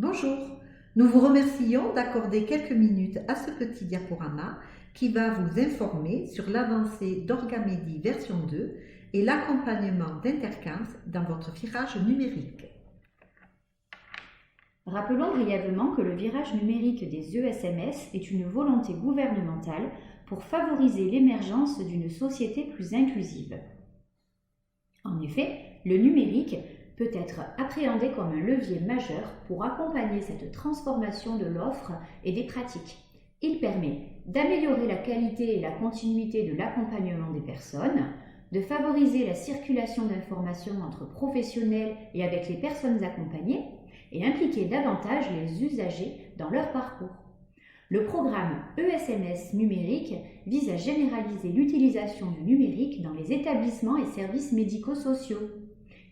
Bonjour, nous vous remercions d'accorder quelques minutes à ce petit diaporama qui va vous informer sur l'avancée d'Orgamédie version 2 et l'accompagnement d'Intercams dans votre virage numérique. Rappelons brièvement que le virage numérique des ESMS est une volonté gouvernementale pour favoriser l'émergence d'une société plus inclusive. En effet, le numérique peut être appréhendé comme un levier majeur pour accompagner cette transformation de l'offre et des pratiques. Il permet d'améliorer la qualité et la continuité de l'accompagnement des personnes, de favoriser la circulation d'informations entre professionnels et avec les personnes accompagnées, et impliquer davantage les usagers dans leur parcours. Le programme ESMS numérique vise à généraliser l'utilisation du numérique dans les établissements et services médico-sociaux.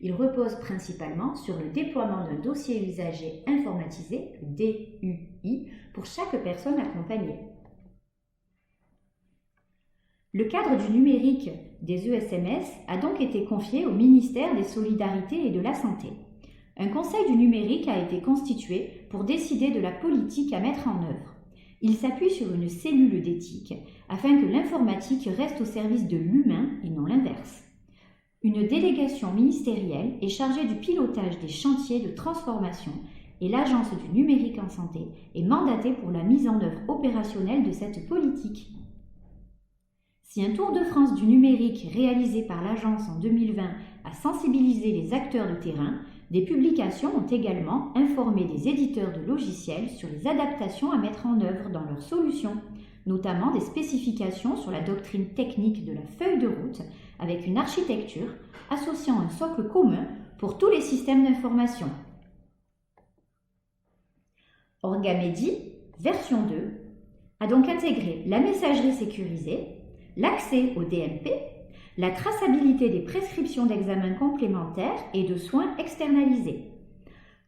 Il repose principalement sur le déploiement d'un dossier usager informatisé, DUI, pour chaque personne accompagnée. Le cadre du numérique des ESMS a donc été confié au ministère des Solidarités et de la Santé. Un conseil du numérique a été constitué pour décider de la politique à mettre en œuvre. Il s'appuie sur une cellule d'éthique afin que l'informatique reste au service de l'humain et non l'inverse. Une délégation ministérielle est chargée du pilotage des chantiers de transformation et l'Agence du numérique en santé est mandatée pour la mise en œuvre opérationnelle de cette politique. Si un tour de France du numérique réalisé par l'Agence en 2020 a sensibilisé les acteurs de terrain, des publications ont également informé des éditeurs de logiciels sur les adaptations à mettre en œuvre dans leurs solutions, notamment des spécifications sur la doctrine technique de la feuille de route avec une architecture associant un socle commun pour tous les systèmes d'information. Orgamédie, version 2, a donc intégré la messagerie sécurisée, l'accès au DMP, la traçabilité des prescriptions d'examens complémentaires et de soins externalisés.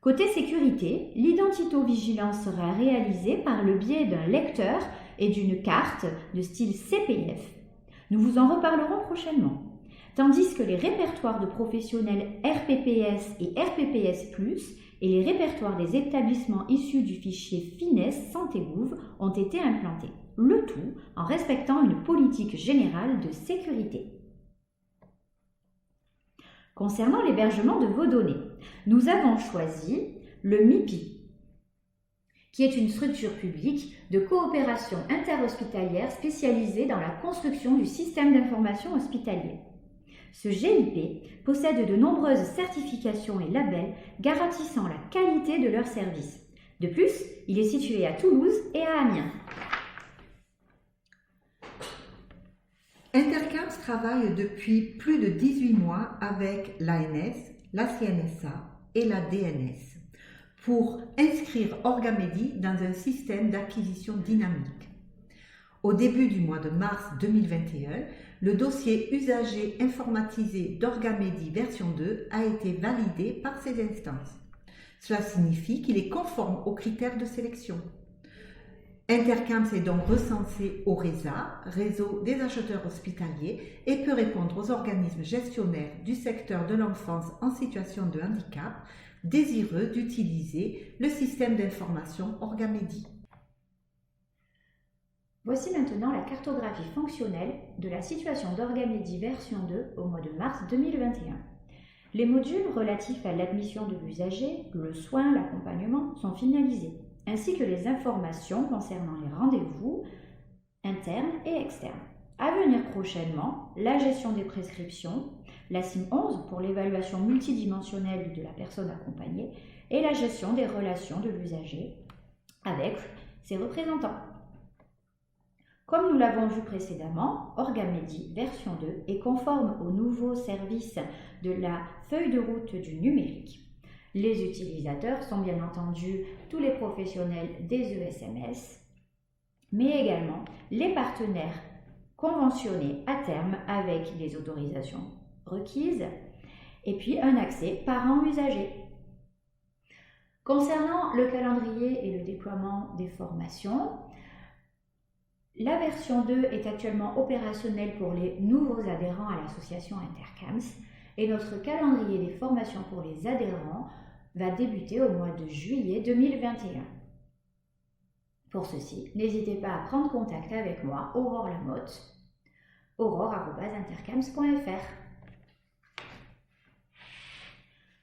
Côté sécurité, l'identitovigilance sera réalisée par le biais d'un lecteur et d'une carte de style CPF. Nous vous en reparlerons prochainement. Tandis que les répertoires de professionnels RPPS et RPPS+, et les répertoires des établissements issus du fichier FINES Santé-Gouv ont été implantés. Le tout en respectant une politique générale de sécurité. Concernant l'hébergement de vos données, nous avons choisi le MIPI, qui est une structure publique de coopération interhospitalière spécialisée dans la construction du système d'information hospitalier. Ce GIP possède de nombreuses certifications et labels garantissant la qualité de leurs services. De plus, il est situé à Toulouse et à Amiens. Intercams travaille depuis plus de 18 mois avec l'ANS, la CNSA et la DNS pour inscrire Orgamédie dans un système d'acquisition dynamique. Au début du mois de mars 2021, le dossier usager informatisé d'Orgamédie version 2 a été validé par ces instances. Cela signifie qu'il est conforme aux critères de sélection. Intercams est donc recensé au RESA, Réseau des acheteurs hospitaliers, et peut répondre aux organismes gestionnaires du secteur de l'enfance en situation de handicap désireux d'utiliser le système d'information Orgamédie. Voici maintenant la cartographie fonctionnelle de la situation d'Orgamédie version 2 au mois de mars 2021. Les modules relatifs à l'admission de l'usager, le soin, l'accompagnement sont finalisés, ainsi que les informations concernant les rendez-vous internes et externes. À venir prochainement, la gestion des prescriptions, la CIM 11 pour l'évaluation multidimensionnelle de la personne accompagnée et la gestion des relations de l'usager avec ses représentants. Comme nous l'avons vu précédemment, Orgamédie version 2 est conforme aux nouveaux services de la feuille de route du numérique. Les utilisateurs sont bien entendu tous les professionnels des ESMS, mais également les partenaires conventionnés à terme avec les autorisations requises et puis un accès parent-usager. Concernant le calendrier et le déploiement des formations, la version 2 est actuellement opérationnelle pour les nouveaux adhérents à l'association Intercams et notre calendrier des formations pour les adhérents va débuter au mois de juillet 2021. Pour ceci, n'hésitez pas à prendre contact avec moi, Aurore Lamotte, aurore@intercams.fr.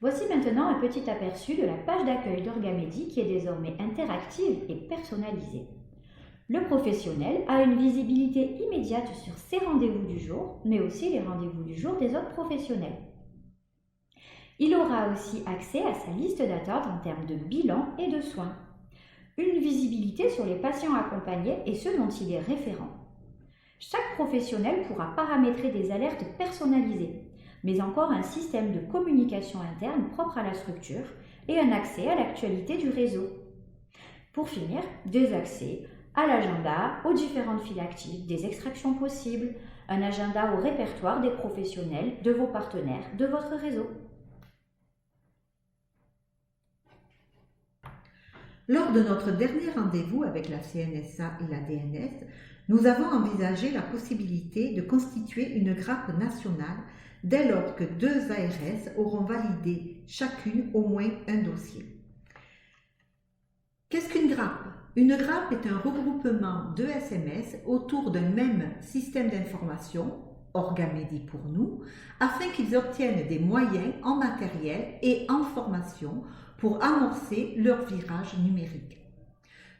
Voici maintenant un petit aperçu de la page d'accueil d'Orgamédie qui est désormais interactive et personnalisée. Le professionnel a une visibilité immédiate sur ses rendez-vous du jour, mais aussi les rendez-vous du jour des autres professionnels. Il aura aussi accès à sa liste d'attente en termes de bilan et de soins. Une visibilité sur les patients accompagnés et ceux dont il est référent. Chaque professionnel pourra paramétrer des alertes personnalisées, mais encore un système de communication interne propre à la structure et un accès à l'actualité du réseau. Pour finir, des accès à l'agenda, aux différentes files actives, des extractions possibles, un agenda au répertoire des professionnels, de vos partenaires, de votre réseau. Lors de notre dernier rendez-vous avec la CNSA et la DNS, nous avons envisagé la possibilité de constituer une grappe nationale dès lors que 2 ARS auront validé chacune au moins un dossier. Qu'est-ce qu'une grappe? Une grappe est un regroupement de SMS autour d'un même système d'information, Orgamédie pour nous, afin qu'ils obtiennent des moyens en matériel et en formation pour amorcer leur virage numérique.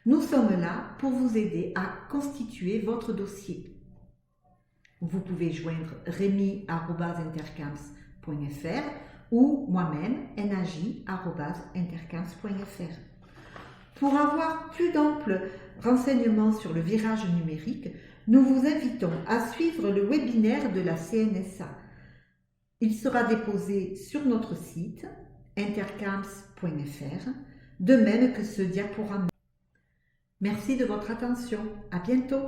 Nous sommes là pour vous aider à constituer votre dossier. Vous pouvez joindre remy@intercams.fr ou moi-même naj@intercams.fr. Pour avoir plus d'amples renseignements sur le virage numérique, nous vous invitons à suivre le webinaire de la CNSA. Il sera déposé sur notre site intercams.fr, de même que ce diaporama. Merci de votre attention. À bientôt.